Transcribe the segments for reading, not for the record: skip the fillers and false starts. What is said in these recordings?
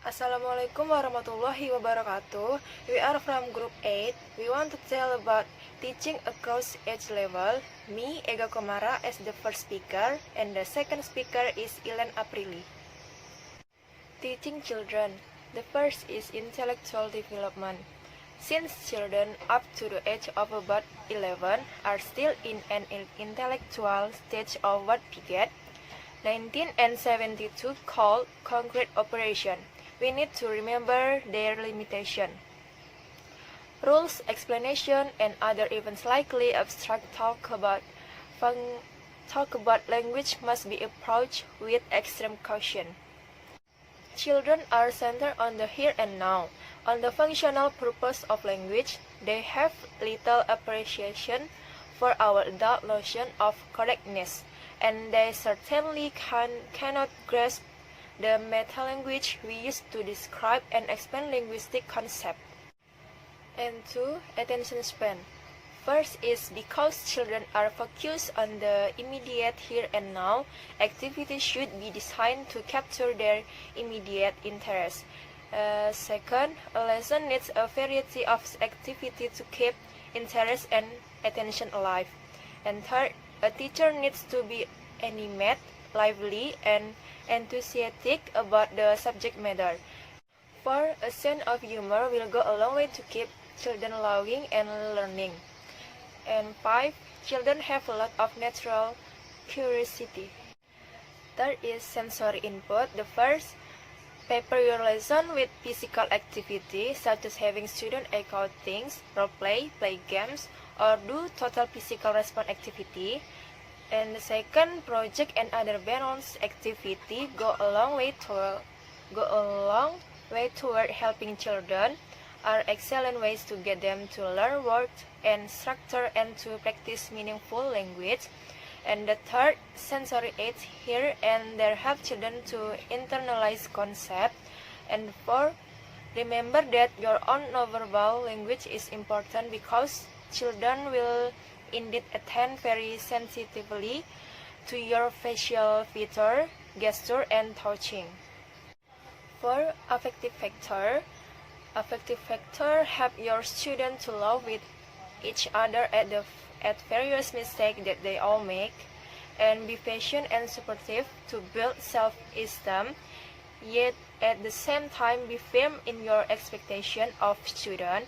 Assalamualaikum warahmatullahi wabarakatuh. We are from Group 8. We want to tell about teaching across age level. Me, Ega Komara, as the first speaker, and the second speaker is Ilan Aprili. Teaching children. The first is intellectual development. Since children up to the age of about 11 are still in an intellectual stage of what began 1972 called concrete operation, we need to remember their limitation. Rules, explanation, and other events likely abstract talk about language must be approached with extreme caution. Children are centered on the here and now. On the functional purpose of language, they have little appreciation for our adult notion of correctness, and they certainly cannot grasp the meta-language we use to describe and explain linguistic concepts. And two, attention span. First is because children are focused on the immediate here and now, activities should be designed to capture their immediate interest. Second, a lesson needs a variety of activity to keep interest and attention alive. And third, a teacher needs to be animated, lively, and enthusiastic about the subject matter. For a sense of humor will go a long way to keep children laughing and learning. And 5. Children have a lot of natural curiosity. Third is sensory input. The first, paper your lesson with physical activity, such as having students echo things, role play, play games, or do total physical response activity. And the second, project and other balanced activity go a long way toward helping children, are excellent ways to get them to learn words and structure and to practice meaningful language. And the third, sensory aids here and there help children to internalize concept. And 4, remember that your own nonverbal language is important because children will indeed attend very sensitively to your facial feature, gesture, and touching. 4. Affective factor. Affective factor help your student to laugh with each other at various mistakes that they all make, and be patient and supportive to build self-esteem, yet at the same time be firm in your expectation of student,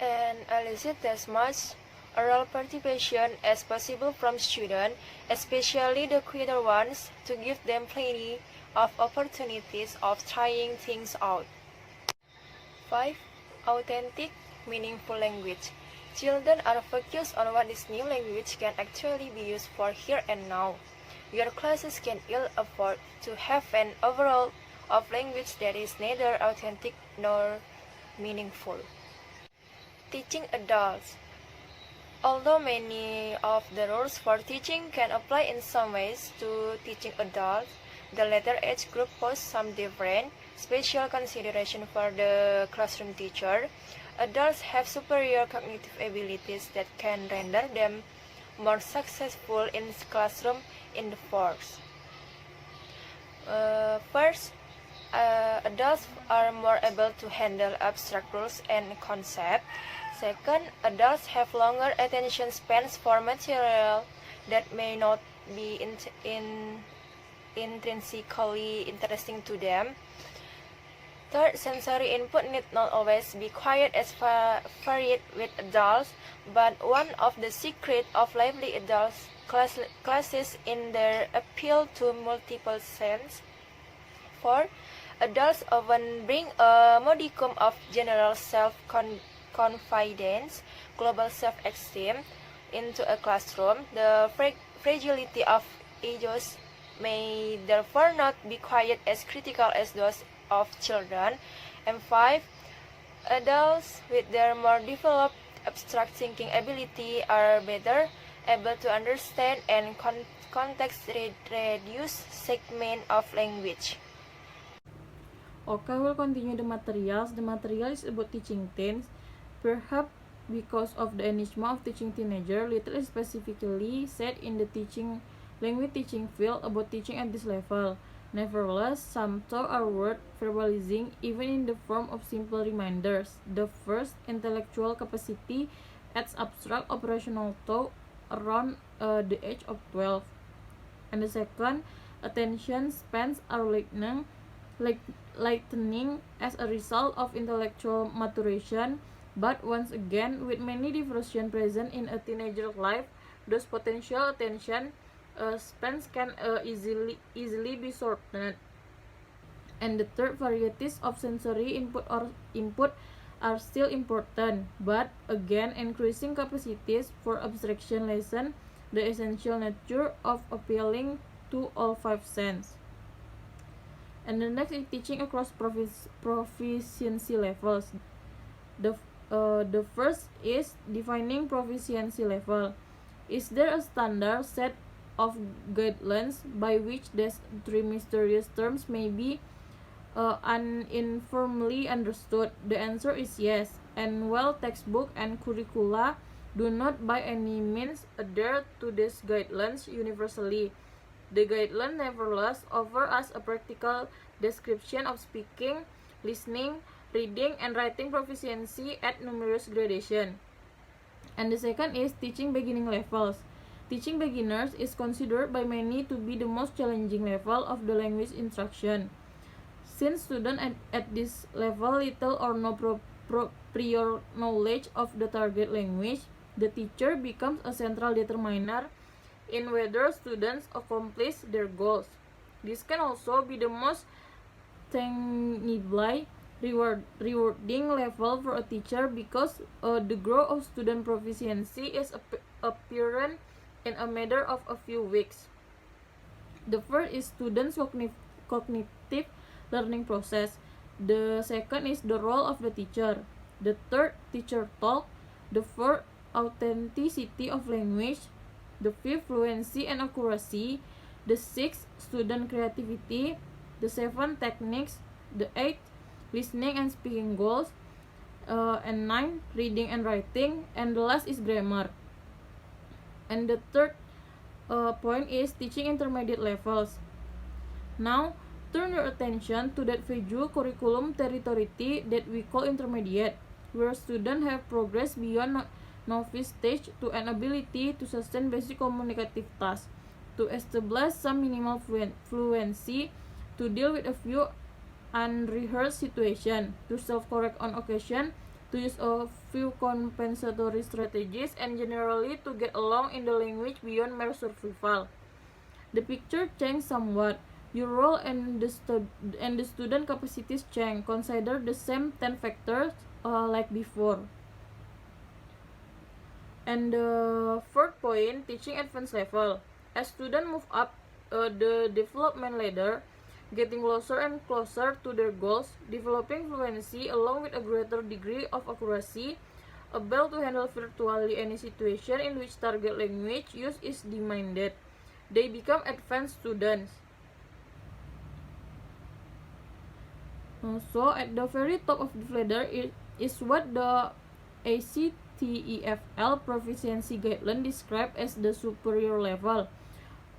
and elicit as much oral participation as possible from students, especially the quieter ones, to give them plenty of opportunities of trying things out. 5. Authentic, meaningful language. Children are focused on what this new language can actually be used for here and now. Your classes can ill afford to have an overall of language that is neither authentic nor meaningful. Teaching adults. Although many of the rules for teaching can apply in some ways to teaching adults, the latter age group poses some different, special consideration for the classroom teacher. Adults have superior cognitive abilities that can render them more successful in classroom in the force. First, adults are more able to handle abstract rules and concepts. Second, adults have longer attention spans for material that may not be intrinsically interesting to them. Third, sensory input need not always be quite as varied with adults, but one of the secrets of lively adults classes in their appeal to multiple sense. 4. Adults often bring a modicum of general self-confidence, global self-esteem into a classroom. The fragility of egos may therefore not be quite as critical as those of children. And 5. Adults with their more developed abstract thinking ability are better able to understand and context-reduce segment of language. Okay, we'll continue the materials. The material is about teaching teens. Perhaps because of the enigma of teaching teenager, little is specifically said in the language teaching field about teaching at this level. Nevertheless, some thoughts are worth verbalizing even in the form of simple reminders. The first, intellectual capacity, adds abstract operational thought around the age of 12. And the second, attention spans are lightening as a result of intellectual maturation, but once again, with many diversions present in a teenager life, those potential attention spans can easily be shortened. And the third, varieties of sensory input are still important, but again, increasing capacities for abstraction lessen the essential nature of appealing to all five senses. And the next is teaching across proficiency levels. The first is defining proficiency level. Is there a standard set of guidelines by which these three mysterious terms may be uninformally understood? The answer is yes, and while textbook and curricula do not by any means adhere to these guidelines universally, the guideline nevertheless offer us a practical description of speaking, listening, reading, and writing proficiency at numerous gradations. And the second is teaching beginning levels. Teaching beginners is considered by many to be the most challenging level of the language instruction. Since students at this level little or no prior knowledge of the target language, the teacher becomes a central determiner in whether students accomplish their goals. This can also be the most tangibly rewarding level for a teacher because the growth of student proficiency is apparent in a matter of a few weeks. The first is students' cognitive learning process. The second is the role of the teacher. The third, teacher talk. The fourth, authenticity of language. The fifth, fluency and accuracy. The sixth, student creativity. The seventh, techniques. The eighth, listening and speaking goals. And nine, reading and writing. And the last is grammar. And the third point is teaching intermediate levels. Now, turn your attention to that visual curriculum territory that we call intermediate, where students have progressed beyond novice stage to an ability to sustain basic communicative tasks, to establish some minimal fluency, to deal with a few unrehearsed situations, to self-correct on occasion, to use a few compensatory strategies, and generally to get along in the language beyond mere survival. The picture changed somewhat. Your role and the student capacities change. Consider the same 10 factors like before. And the fourth point, teaching advanced level. As students move up the development ladder, getting closer and closer to their goals, developing fluency along with a greater degree of accuracy, able to handle virtually any situation in which target language use is demanded. They become advanced students. So at the very top of the ladder is what the ACTEFL proficiency guideline described as the superior level.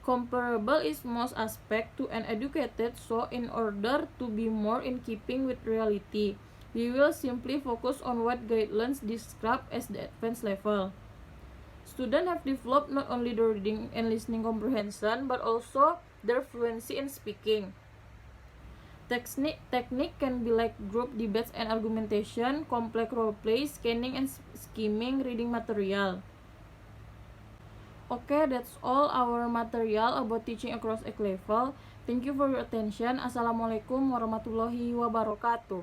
Comparable is most aspect to an educated, so in order to be more in keeping with reality, we will simply focus on what guidelines describe as the advanced level. Students have developed not only their reading and listening comprehension, but also their fluency in speaking. Technique can be like group debates and argumentation, complex role play, scanning and skimming reading material. Okay, that's all our material about teaching across age level. Thank you for your attention. Assalamualaikum warahmatullahi wabarakatuh.